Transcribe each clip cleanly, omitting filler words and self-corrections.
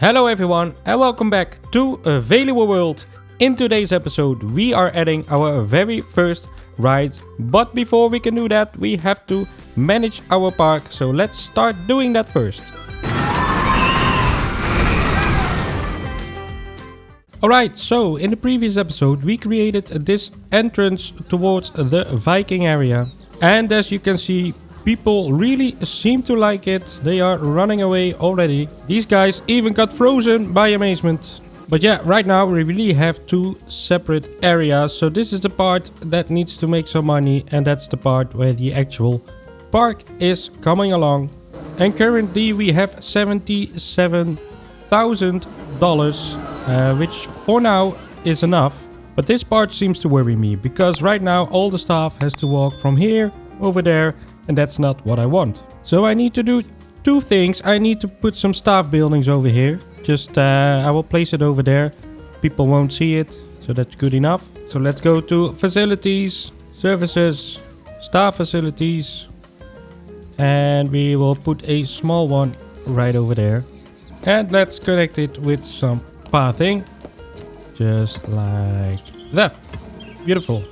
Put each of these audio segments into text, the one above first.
Hello everyone and welcome back to VELUWE World. In today's episode we are adding our very first ride, but before we can do that we have to manage our park, so let's start doing that first. Alright, so in the previous episode we created this entrance towards the Viking area, and as you can see, people really seem to like it. They are running away already. These guys even got frozen by amazement. But yeah, right now we really have two separate areas. So this is the part that needs to make some money, and that's the part where the actual park is coming along. And currently we have $77,000, which for now is enough. But this part seems to worry me, because right now all the staff has to walk from here over there, and that's not what I want. So I need to do two things. I need to put some staff buildings over here. Just I will place it over there. People won't see it, so that's good enough. So let's go to facilities, services, staff facilities, and we will put a small one right over there. And let's connect it with some pathing, just like that. Beautiful.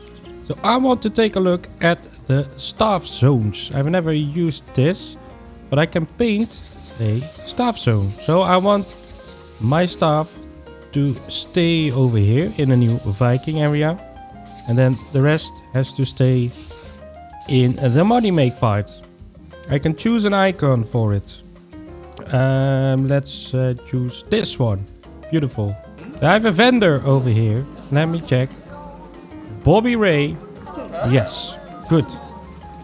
So I want to take a look at the staff zones. I've never used this, but I can paint a staff zone. So I want my staff to stay over here in a new Viking area, and then the rest has to stay in the money make part. I can choose an icon for it. Let's choose this one. Beautiful. I have a vendor over here. Let me check. Bobby Ray. Yes, good.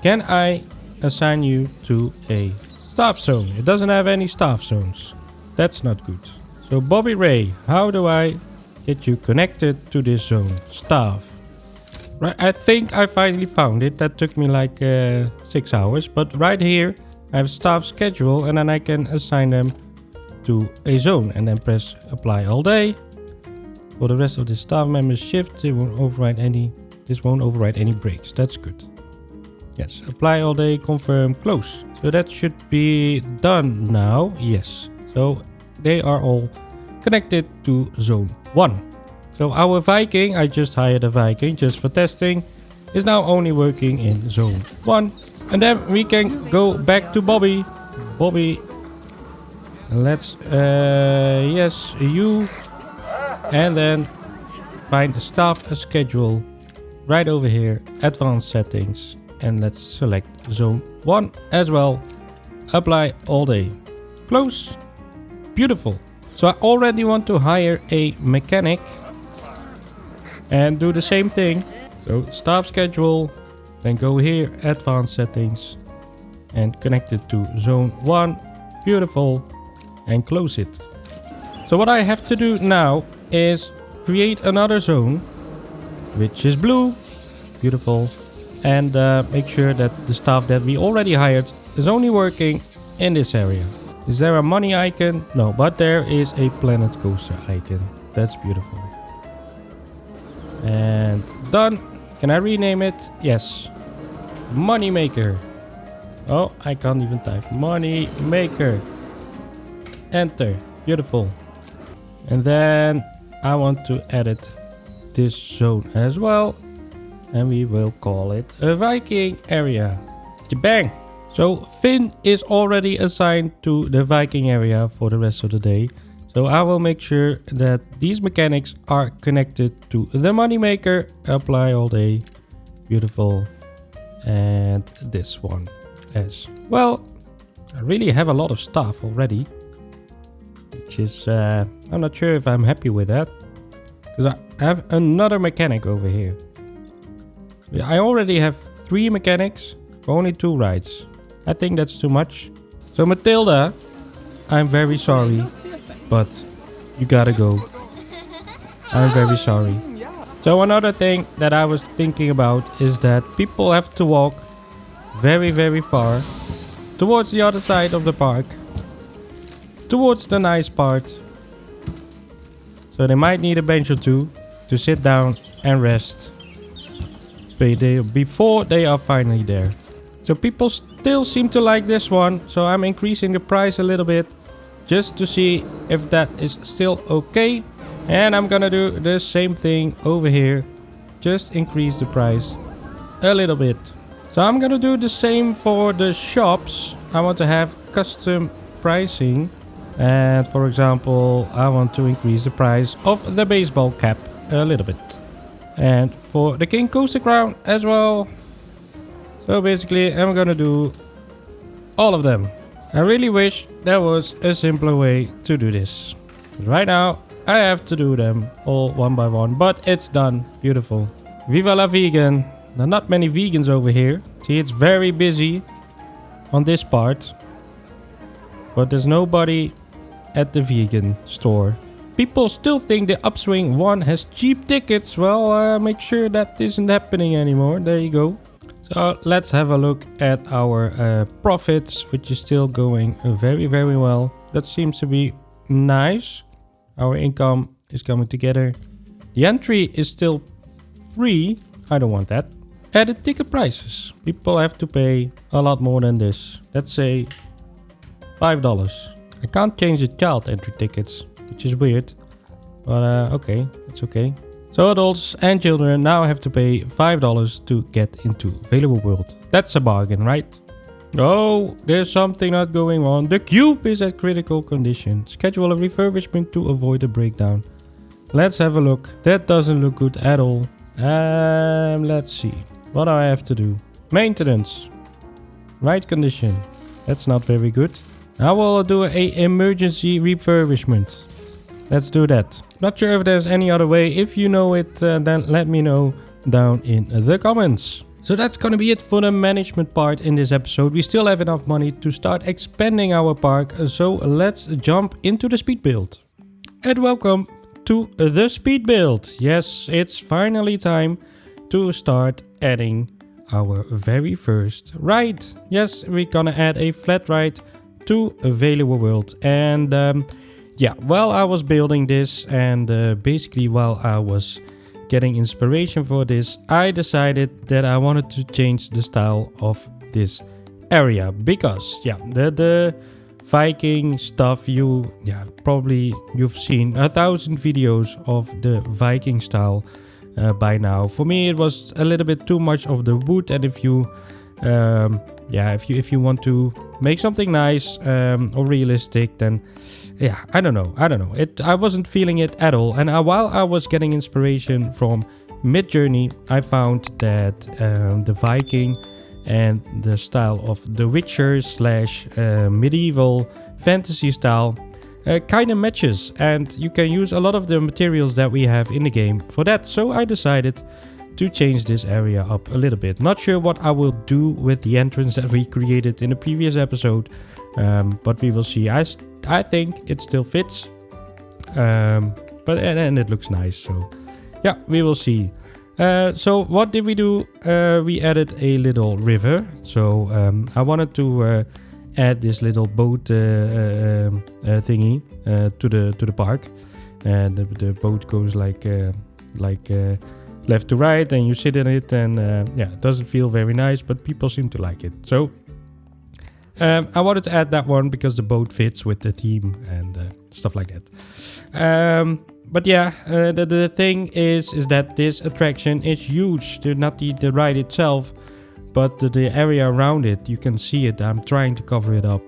Can I assign you to a staff zone? It doesn't have any staff zones. That's not good. So Bobby Ray, how do I get you connected to this zone? Staff. Right, I think I finally found it. That took me like 6 hours. But right here I have staff schedule, and then I can assign them to a zone and then press apply all day. For the rest of the staff members shift, they won't override any. This won't override any breaks. That's good. Yes, apply all day, confirm, close. So that should be done now. Yes. So they are all connected to zone 1. So our Viking, I just hired a Viking just for testing, is now only working in zone 1. And then we can go back to Bobby. Bobby. Let's, yes, you. And then find the staff schedule right over here, advanced settings, and let's select zone 1 as well. Apply all day. Close. Beautiful. So I already want to hire a mechanic and do the same thing. So staff schedule, then go here, advanced settings, and connect it to zone 1. Beautiful. And close it. So what I have to do now is create another zone, which is blue. Beautiful. And make sure that the staff that we already hired is only working in this area. Is there a money icon? No, but there is a planet coaster icon. That's beautiful. And done. Can I rename it? Yes. Money maker. Oh, I can't even type. Money maker. Enter. Beautiful. And then I want to edit this zone as well, and we will call it a Viking area. Bang! So Finn is already assigned to the Viking area for the rest of the day. So I will make sure that these mechanics are connected to the moneymaker. Apply all day. Beautiful. And this one as well. I really have a lot of staff already, which is, I'm not sure if I'm happy with that, because I have another mechanic over here. I already have 3 mechanics for only 2 rides. I think that's too much. So Matilda, I'm very sorry, but you gotta go. I'm very sorry. So another thing that I was thinking about is that people have to walk very, very far towards the other side of the park, towards the nice part. So they might need a bench or two to sit down and rest before they are finally there. So people still seem to like this one, so I'm increasing the price a little bit. just to see if that is still okay. And I'm gonna do the same thing over here. Just increase the price a little bit. So I'm gonna do the same for the shops. I want to have custom pricing. And for example, I want to increase the price of the baseball cap a little bit. And for the King Coaster Crown as well. So basically, I'm gonna do all of them. I really wish there was a simpler way to do this. Right now, I have to do them all one by one, but it's done. Beautiful. Viva la vegan. There are not many vegans over here. See, it's very busy on this part. But there's nobody at the vegan store. People still think the Upswing one has cheap tickets. Well, make sure that isn't happening anymore. There you go. So let's have a look at our profits, which is still going very, very well. That seems to be nice. Our income is coming together. The entry is still free. I don't want that. Added ticket prices. People have to pay a lot more than this. Let's say $5. I can't change the child entry tickets, which is weird. But okay, it's okay. So adults and children now have to pay $5 to get into VELUWE World. That's a bargain, right? Oh, there's something not going on. The cube is at critical condition. Schedule a refurbishment to avoid a breakdown. Let's have a look. That doesn't look good at all. Let's see. What do I have to do? Maintenance. Right condition. That's not very good. I will do an emergency refurbishment. Let's do that. Not sure if there's any other way. If you know it, then let me know down in the comments. So that's gonna be it for the management part in this episode. We still have enough money to start expanding our park. So let's jump into the speed build. And welcome to the speed build. Yes, it's finally time to start adding our very first ride. Yes, we're gonna add a flat ride to VELUWE World. And yeah, while I was building this and basically while I was getting inspiration for this, I decided that I wanted to change the style of this area because yeah, the Viking stuff, probably you've seen 1,000 videos of the Viking style by now. For me, it was a little bit too much of the wood, and if you want to make something nice or realistic, then yeah, I don't know. I wasn't feeling it at all. And while I was getting inspiration from Midjourney, I found that the Viking and the style of the Witcher / medieval fantasy style kind of matches, and you can use a lot of the materials that we have in the game for that. So I decided to change this area up a little bit. Not sure what I will do with the entrance that we created in the previous episode, but we will see. I think it still fits, but it looks nice. So yeah, we will see. So what did we do? We added a little river. So I wanted to add this little boat thingy to the park, and the boat goes like left to right, and you sit in it, and yeah, it doesn't feel very nice, but people seem to like it. So I wanted to add that one because the boat fits with the theme and stuff like that. But yeah, the thing is that this attraction is huge. Not the ride itself, but the area around it. You can see it. I'm trying to cover it up.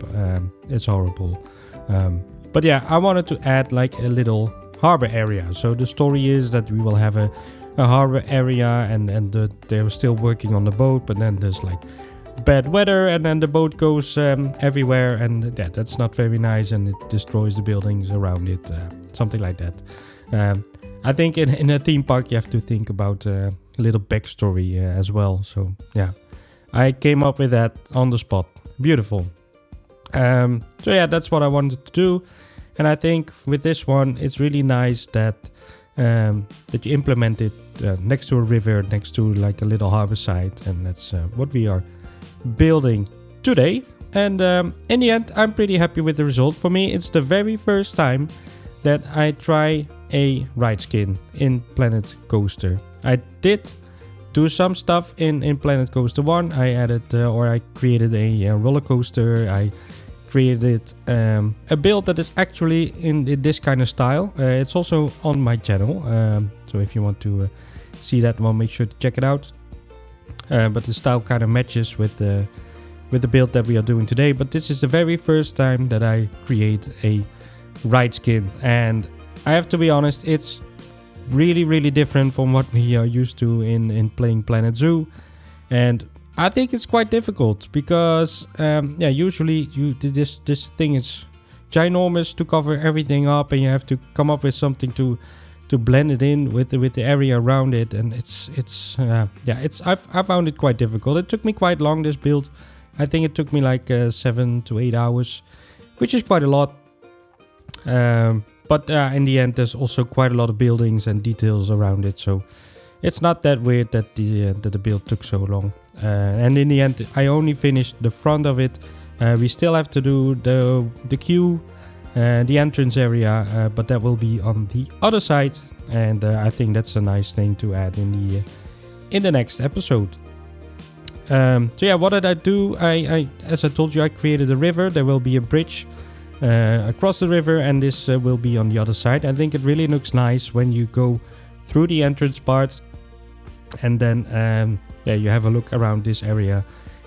It's horrible. But yeah, I wanted to add like a little harbor area. So the story is that we will have a harbor area, and they're still working on the boat, but then there's like bad weather, and then the boat goes everywhere, and yeah, that's not very nice, and it destroys the buildings around it, something like that. I think in a theme park you have to think about a little backstory as well. So yeah, I came up with that on the spot. Beautiful. So yeah, that's what I wanted to do, and I think with this one it's really nice that you implement it next to a river, next to like a little harbor site, and that's what we are building today. And in the end, I'm pretty happy with the result. For me, it's the very first time that I try a ride skin in Planet Coaster. I did do some stuff in Planet Coaster 1. I added I created a roller coaster. I created a build that is actually in this kind of style. It's also on my channel, so if you want to see that one, make sure to check it out. But the style kind of matches with the build that we are doing today. But this is the very first time that I create a ride skin, and I have to be honest, it's really different from what we are used to in playing Planet Zoo. And I think it's quite difficult because usually this thing is ginormous to cover everything up, and you have to come up with something to blend it in with the area around it, and I found it quite difficult. It took me quite long, this build. I think it took me like 7 to 8 hours, which is quite a lot. But in the end, there's also quite a lot of buildings and details around it, so it's not that weird that the build took so long. And in the end, I only finished the front of it. We still have to do the queue, the entrance area, but that will be on the other side. And I think that's a nice thing to add in the next episode. So yeah, what did I do? As I told you, I created a river. There will be a bridge across the river, and this will be on the other side. I think it really looks nice when you go through the entrance part, and then you have a look around this area,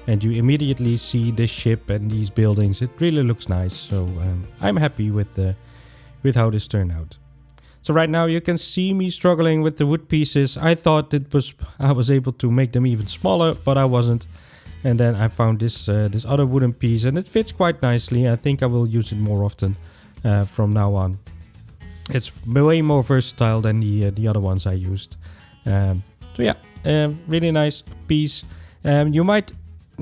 and you immediately see this ship and these buildings. It really looks nice, so I'm happy with how this turned out. So right now you can see me struggling with the wood pieces. I thought I was able to make them even smaller, but I wasn't. And then I found this other wooden piece, and it fits quite nicely. I think I will use it more often from now on. It's way more versatile than the other ones I used. So yeah, really nice piece. You might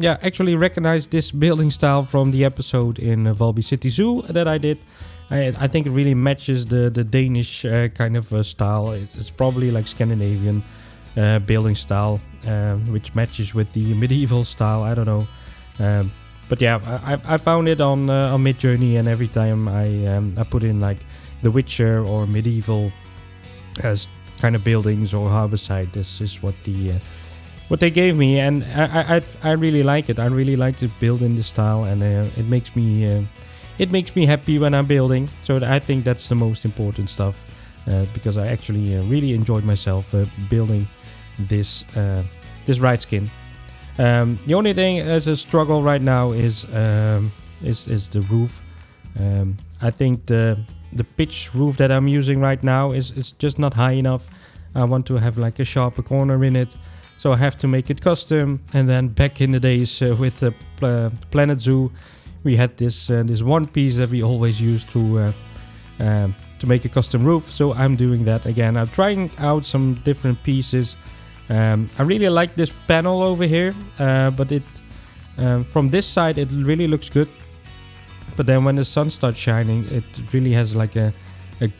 actually recognize this building style from the episode in Valby City Zoo that I did. I think it really matches the Danish kind of style. It's probably like Scandinavian building style, which matches with the medieval style. I don't know, but yeah, I found it on Midjourney, and every time I put in like The Witcher or medieval as kind of buildings or harborside, this is what they gave me, and I really like it. I really like to build in this style, and it makes me happy when I'm building. So I think that's the most important stuff, because I actually really enjoyed myself building this ride skin. The only thing as a struggle right now is the roof. I think the pitch roof that I'm using right now is just not high enough. I want to have like a sharper corner in it, so I have to make it custom. And then back in the days with the Planet Zoo, we had this one piece that we always used to make a custom roof. So I'm doing that again. I'm trying out some different pieces. I really like this panel over here, but from this side it really looks good. But then when the sun starts shining, it really has like a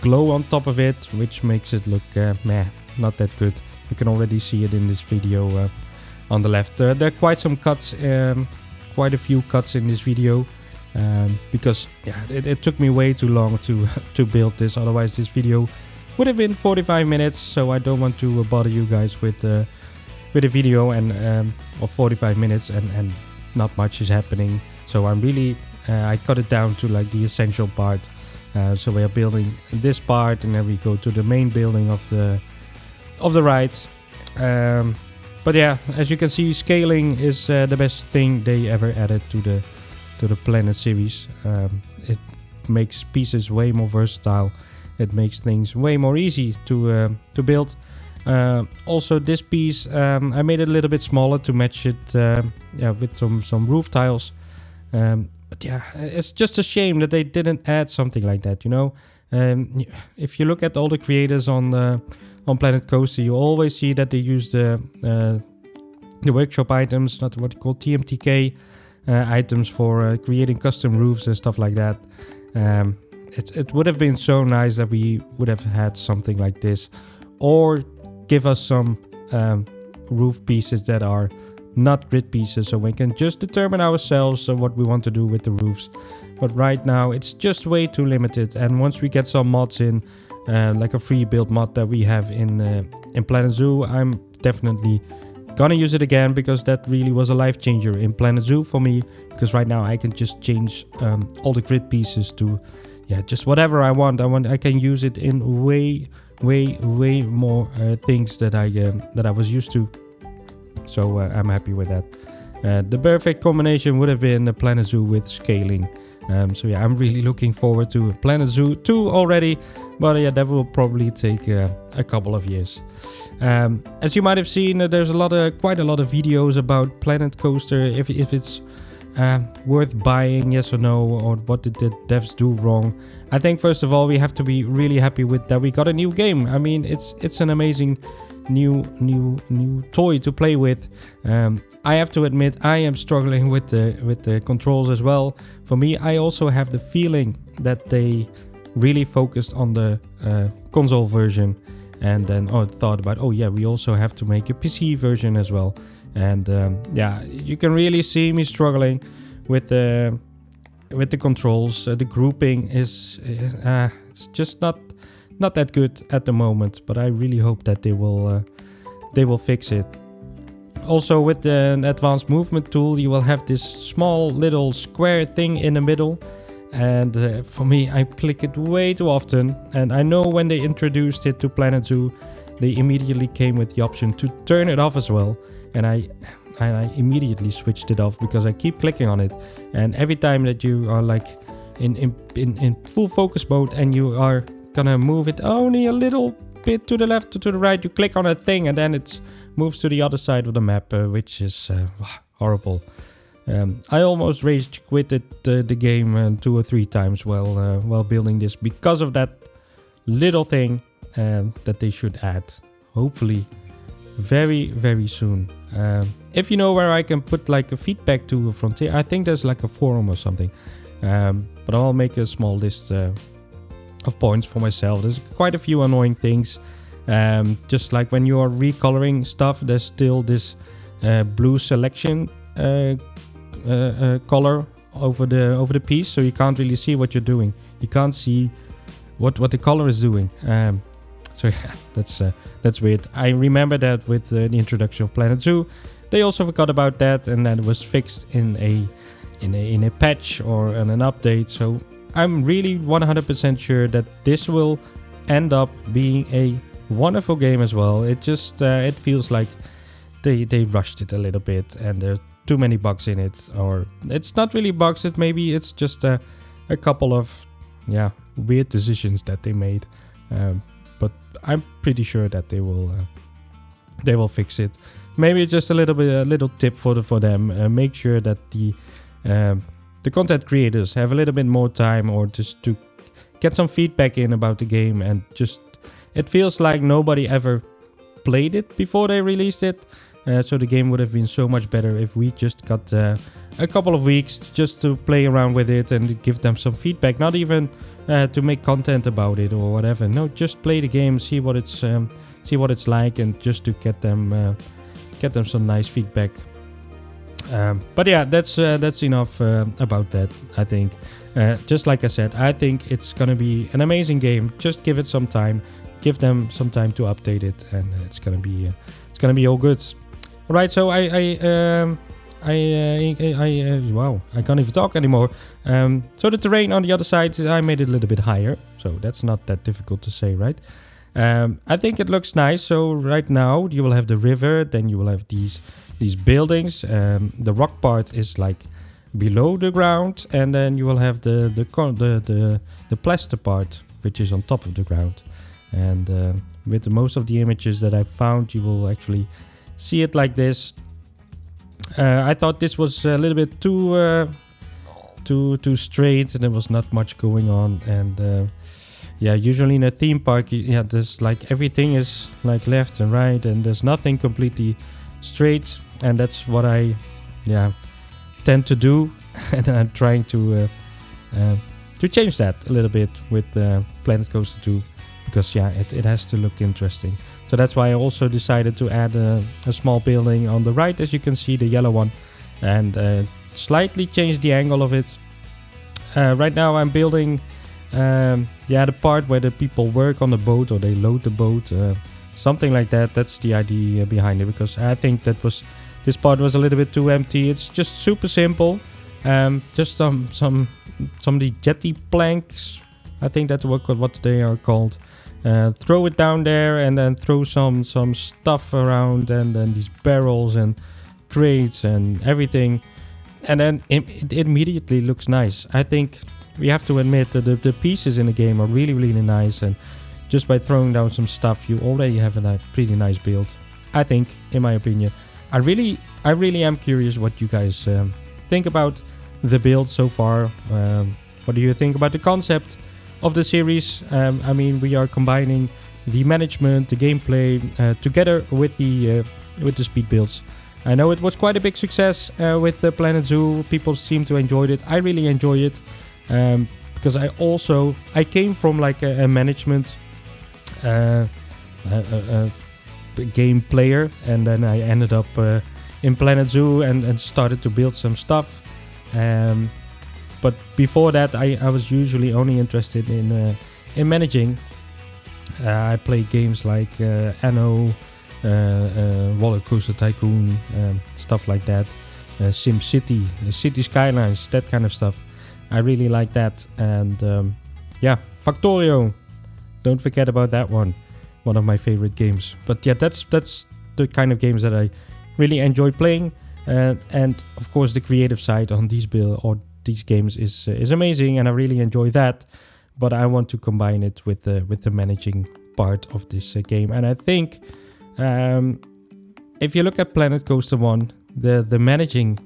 glow on top of it, which makes it look not that good. You can already see it in this video on the left. There are quite some cuts, quite a few cuts in this video, because it took me way too long to build this. Otherwise this video would have been 45 minutes, so I don't want to bother you guys with a video of 45 minutes and not much is happening. So I'm really I cut it down to like the essential part. So we are building this part, and then we go to the main building of the ride. But yeah, as you can see, scaling is the best thing they ever added to the Planet series. It makes pieces way more versatile. It makes things way more easy to build. Also, this piece I made it a little bit smaller to match it with some roof tiles. But yeah, it's just a shame that they didn't add something like that, you know. If you look at all the creators on Planet Coaster, you always see that they use the workshop items, not what you call TMTK items for creating custom roofs and stuff like that. It would have been so nice that we would have had something like this, or give us some roof pieces that are not grid pieces, so we can just determine ourselves what we want to do with the roofs. But right now it's just way too limited, and once we get some mods in, like a free build mod that we have in Planet Zoo, I'm definitely gonna use it again because that really was a life changer in Planet Zoo for me. Because right now I can just change all the grid pieces to, yeah, just whatever I want. I can use it in way more things that I was used to. So I'm happy with that. The perfect combination would have been a Planet Zoo with scaling. So yeah, I'm really looking forward to Planet Zoo 2 already. But yeah, that will probably take a couple of years. As you might have seen, there's quite a lot of videos about Planet Coaster. If it's worth buying, yes or no, or what did the devs do wrong. I think first of all we have to be really happy with that we got a new game. I mean, it's an amazing new toy to play with. I have to admit I am struggling with the controls as well. For me, I also have the feeling that they really focused on the console version, and then thought about, oh yeah, we also have to make a PC version as well. And yeah, you can really see me struggling with the controls. The grouping is it's just not that good at the moment. But I really hope that they will fix it. Also, with the advanced movement tool, you will have this small little square thing in the middle. And for me, I click it way too often. And I know when they introduced it to Planet Zoo, they immediately came with the option to turn it off as well. And I immediately switched it off because I keep clicking on it. And every time that you are like in full focus mode and you are gonna move it only a little bit to the left or to the right, you click on a thing and then it moves to the other side of the map, which is horrible. I almost rage quitted the game 2 or 3 times while building this because of that little thing that they should add. Hopefully very soon. If you know where I can put like a feedback to Frontier, I think there's like a forum or something. But I'll make a small list of points for myself. There's quite a few annoying things. Just like when you are recoloring stuff, there's still this blue selection color over the piece, so you can't really see what you're doing. You can't see what the color is doing. So yeah, that's weird. I remember that with the introduction of Planet Zoo, they also forgot about that, and then it was fixed in a patch or in an update. So I'm really 100% sure that this will end up being a wonderful game as well. It just it feels like they rushed it a little bit, and there's too many bugs in it, or it's not really bugs. Maybe it's just a couple of weird decisions that they made. But I'm pretty sure that they will fix it. Maybe just a little tip for them. Make sure that the content creators have a little bit more time, or just to get some feedback in about the game. And just, it feels like nobody ever played it before they released it. So the game would have been so much better if we just got a couple of weeks just to play around with it and give them some feedback. Not even to make content about it or whatever. No, just play the game, see what it's like, and just to get them some nice feedback. But yeah, that's enough about that. I think, just like I said, I think it's gonna be an amazing game. Just give it some time, give them some time to update it, and it's gonna be all good. All right, so wow, I can't even talk anymore. So the terrain on the other side, I made it a little bit higher, so that's not that difficult to say, right? I think it looks nice. So right now you will have the river, then you will have these buildings. The rock part is like below the ground, and then you will have the plaster part, which is on top of the ground. And with most of the images that I found, you will actually see it like this. I thought this was a little bit too straight, and there was not much going on. And yeah, usually in a theme park, there's like everything is like left and right, and there's nothing completely straight. And that's what I tend to do, and I'm trying to change that a little bit with Planet Coaster 2, because it has to look interesting. So that's why I also decided to add a small building on the right, as you can see, the yellow one, and slightly change the angle of it. Right now I'm building the part where the people work on the boat, or they load the boat. something like that. That's the idea behind it, because I think this part was a little bit too empty. It's just super simple. Just some of the jetty planks, I think that's what they are called. Throw it down there and then throw some stuff around, and then these barrels and crates and everything, and then it immediately looks nice. I think we have to admit that the pieces in the game are really, really nice, and just by throwing down some stuff you already have a pretty nice build, I think, in my opinion. I really am curious what you guys think about the build so far. What do you think about the concept of the series? I mean, we are combining the management, the gameplay together with the speed builds. I know it was quite a big success with the Planet Zoo. People seem to enjoy it. I really enjoy it because I came from like a management game player, and then I ended up in Planet Zoo and started to build some stuff. But before that, I was usually only interested in managing. I played games like Anno, Roller Coaster Tycoon, stuff like that, Sim City, City Skylines, that kind of stuff. I really like that, and yeah, Factorio. Don't forget about that one of my favorite games. But yeah, that's the kind of games that I really enjoy playing, and of course the creative side on these games is amazing, and I really enjoy that. But I want to combine it with the managing part of this game, and I think if you look at Planet Coaster 1, the managing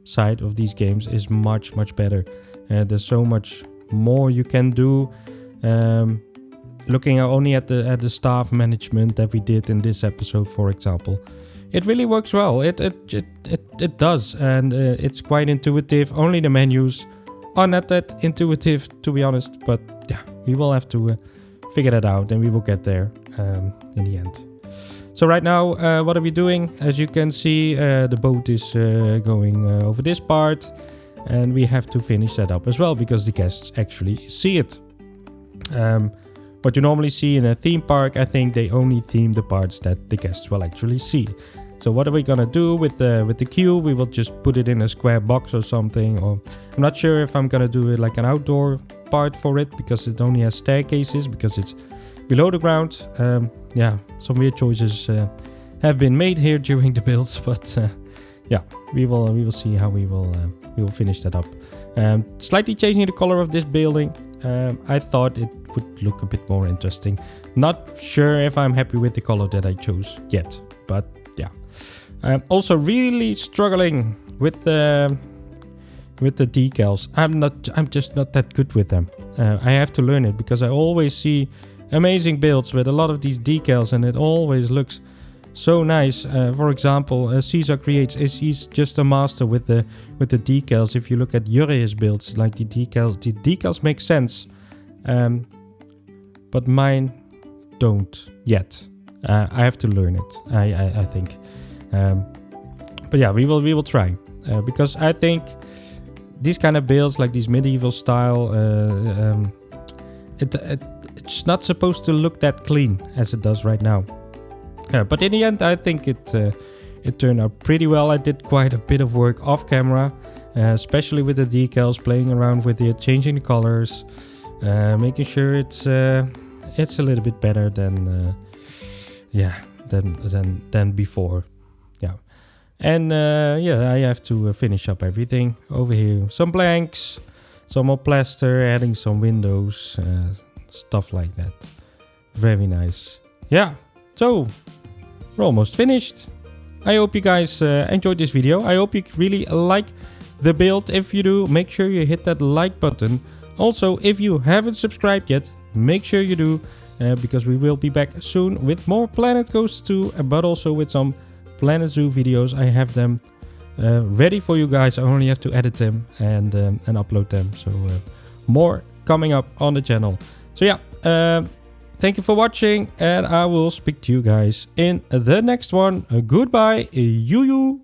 side of these games is much better. There's so much more you can do. Looking only at the staff management that we did in this episode, for example, it really works well. It does, and it's quite intuitive. Only the menus are not that intuitive, to be honest. But yeah, we will have to figure that out, and we will get there in the end. So right now, what are we doing? As you can see, the boat is going over this part, and we have to finish that up as well, because the guests actually see it. What you normally see in a theme park, I think they only theme the parts that the guests will actually see. So what are we gonna do with the queue? We will just put it in a square box or something, or I'm not sure if I'm gonna do it like an outdoor part for it, because it only has staircases, because it's below the ground. Yeah, some weird choices have been made here during the builds, but yeah, we will see how we will finish that up. Slightly changing the color of this building. I thought it would look a bit more interesting. Not sure if I'm happy with the color that I chose yet, but yeah. I'm also really struggling with the decals. I'm just not that good with them. I have to learn it, because I always see amazing builds with a lot of these decals, and it always looks so nice. For example, Caesar Creates, he's just a master with the decals. If you look at Jurri's builds, like the decals make sense, but mine don't yet. I have to learn it. I think, but yeah, we will try, because I think these kind of builds, like these medieval style, it's not supposed to look that clean as it does right now. But in the end, I think it turned out pretty well. I did quite a bit of work off camera, especially with the decals, playing around with it, changing the colors, making sure it's a little bit better than before. Yeah, and yeah, I have to finish up everything over here. Some blanks, some more plaster, adding some windows, stuff like that. Very nice. Yeah. So, we're almost finished. I hope you guys enjoyed this video. I hope you really like the build. If you do, make sure you hit that like button. Also, if you haven't subscribed yet, make sure you do, because we will be back soon with more Planet Coaster 2, but also with some Planet Zoo videos. I have them ready for you guys. I only have to edit them and upload them. So, more coming up on the channel. So yeah, thank you for watching, and I will speak to you guys in the next one. Goodbye, you.